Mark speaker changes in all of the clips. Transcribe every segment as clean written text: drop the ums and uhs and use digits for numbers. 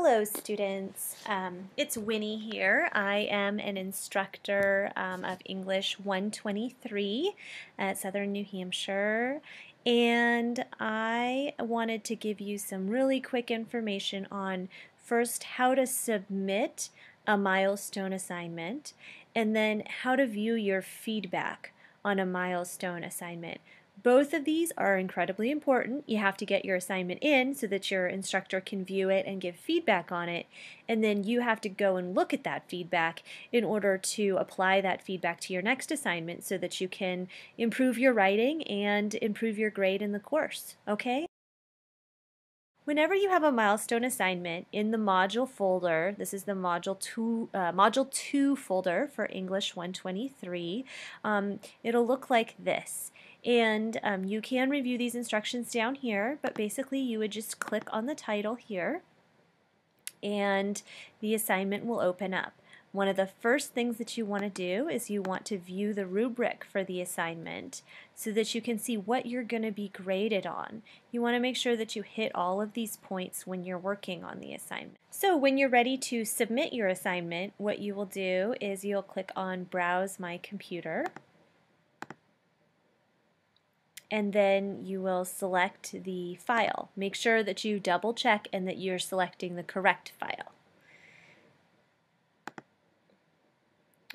Speaker 1: Hello students, it's Winnie here. I am an instructor of English 123 at Southern New Hampshire, and I wanted to give you some really quick information on first how to submit a milestone assignment and then how to view your feedback on a milestone assignment. Both of these are incredibly important. You have to get your assignment in so that your instructor can view it and give feedback on it, and then you have to go and look at that feedback in order to apply that feedback to your next assignment so that you can improve your writing and improve your grade in the course, okay? Whenever you have a milestone assignment in the module folder, this is the module 2 folder for English 123, it'll look like this. And you can review these instructions down here, but basically you would just click on the title here and the assignment will open up. One of the first things that you want to do is you want to view the rubric for the assignment so that you can see what you're going to be graded on. You want to make sure that you hit all of these points when you're working on the assignment. So when you're ready to submit your assignment, what you will do is you'll click on Browse My Computer, and then you will select the file. Make sure that you double check and that you're selecting the correct file.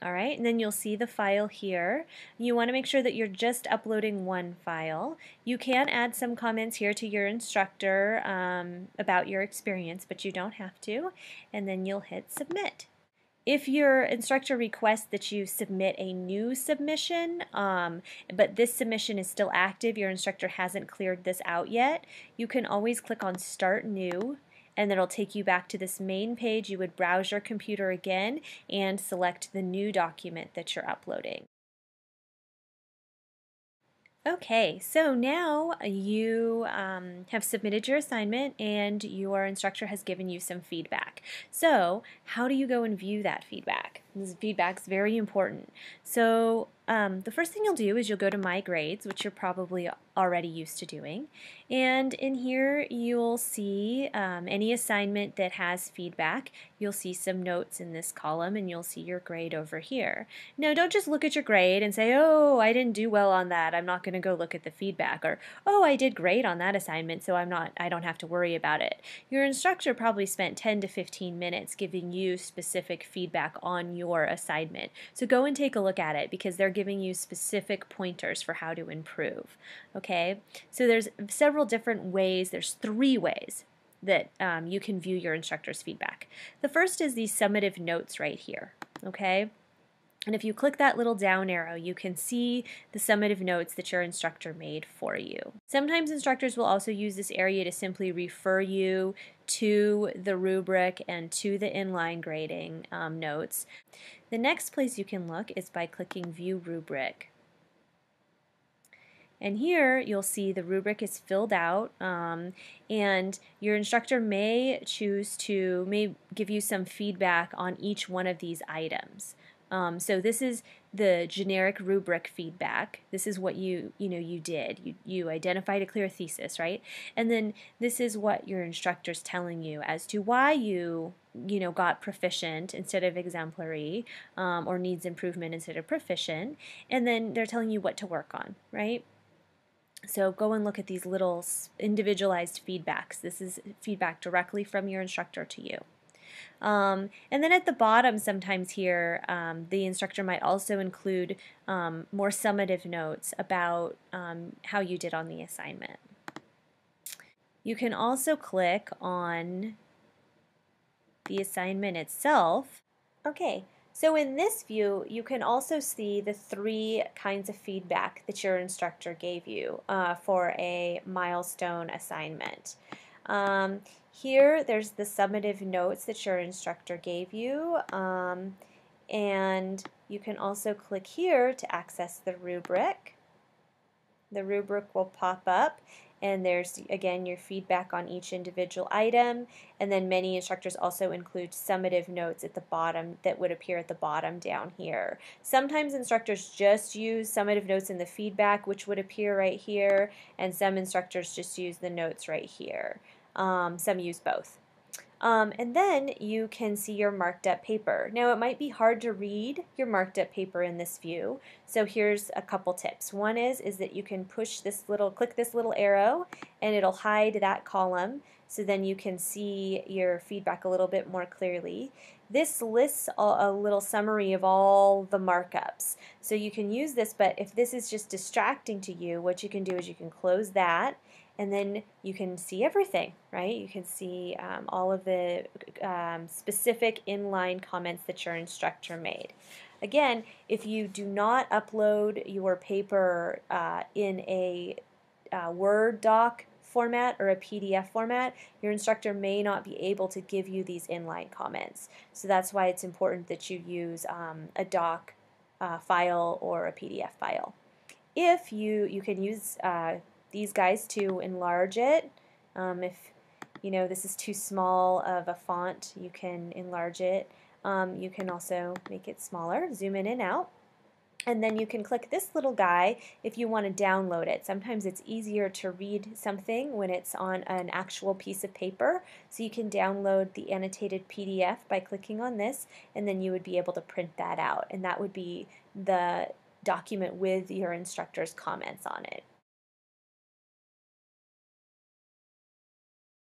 Speaker 1: Alright, and then you'll see the file here. You want to make sure that you're just uploading one file. You can add some comments here to your instructor about your experience, but you don't have to. And then you'll hit submit. If your instructor requests that you submit a new submission, but this submission is still active, your instructor hasn't cleared this out yet, you can always click on Start New, and it'll take you back to this main page. You would browse your computer again and select the new document that you're uploading. Okay, so now you have submitted your assignment and your instructor has given you some feedback. So how do you go and view that feedback? This feedback is very important. So the first thing you'll do is you'll go to My Grades, which you're probably already used to doing, and in here you'll see any assignment that has feedback. You'll see some notes in this column and you'll see your grade over here. Now don't just look at your grade and say, oh, I didn't do well on that, I'm not going to go look at the feedback, or oh, I did great on that assignment, so I don't have to worry about it. Your instructor probably spent 10 to 15 minutes giving you specific feedback on your assignment. So go and take a look at it because they're giving you specific pointers for how to improve. Okay, so there's several different ways, there's 3 ways that you can view your instructor's feedback. The first is these summative notes right here, okay? And if you click that little down arrow, you can see the summative notes that your instructor made for you. Sometimes instructors will also use this area to simply refer you to the rubric and to the inline grading notes. The next place you can look is by clicking View Rubric. And here you'll see the rubric is filled out and your instructor may give you some feedback on each one of these items. So this is the generic rubric feedback. This is what you did. You identified a clear thesis, right? And then this is what your instructor's telling you as to why you got proficient instead of exemplary, or needs improvement instead of proficient. And then they're telling you what to work on, right? So go and look at these little individualized feedbacks. This is feedback directly from your instructor to you. And then at the bottom sometimes here the instructor might also include more summative notes about how you did on the assignment. You can also click on the assignment itself. Okay, so in this view you can also see the 3 kinds of feedback that your instructor gave you for a milestone assignment. Here there's the summative notes that your instructor gave you, and you can also click here to access the rubric. The rubric will pop up and there's again your feedback on each individual item, and then many instructors also include summative notes at the bottom that would appear at the bottom down here. Sometimes instructors just use summative notes in the feedback, which would appear right here, and some instructors just use the notes right here. Some use both. And then you can see your marked up paper. Now it might be hard to read your marked up paper in this view, so here's a couple tips. One is that you can click this little arrow, and it'll hide that column, so then you can see your feedback a little bit more clearly. This lists a little summary of all the markups. So you can use this, but if this is just distracting to you, what you can do is you can close that, and then you can see everything, right? You can see all of the specific inline comments that your instructor made. Again, if you do not upload your paper in a Word doc format or a PDF format, your instructor may not be able to give you these inline comments. So that's why it's important that you use a doc file or a PDF file. If you can use these guys to enlarge it. If this is too small of a font, you can enlarge it. You can also make it smaller, zoom in and out. And then you can click this little guy if you want to download it. Sometimes it's easier to read something when it's on an actual piece of paper. So you can download the annotated PDF by clicking on this, and then you would be able to print that out. And that would be the document with your instructor's comments on it.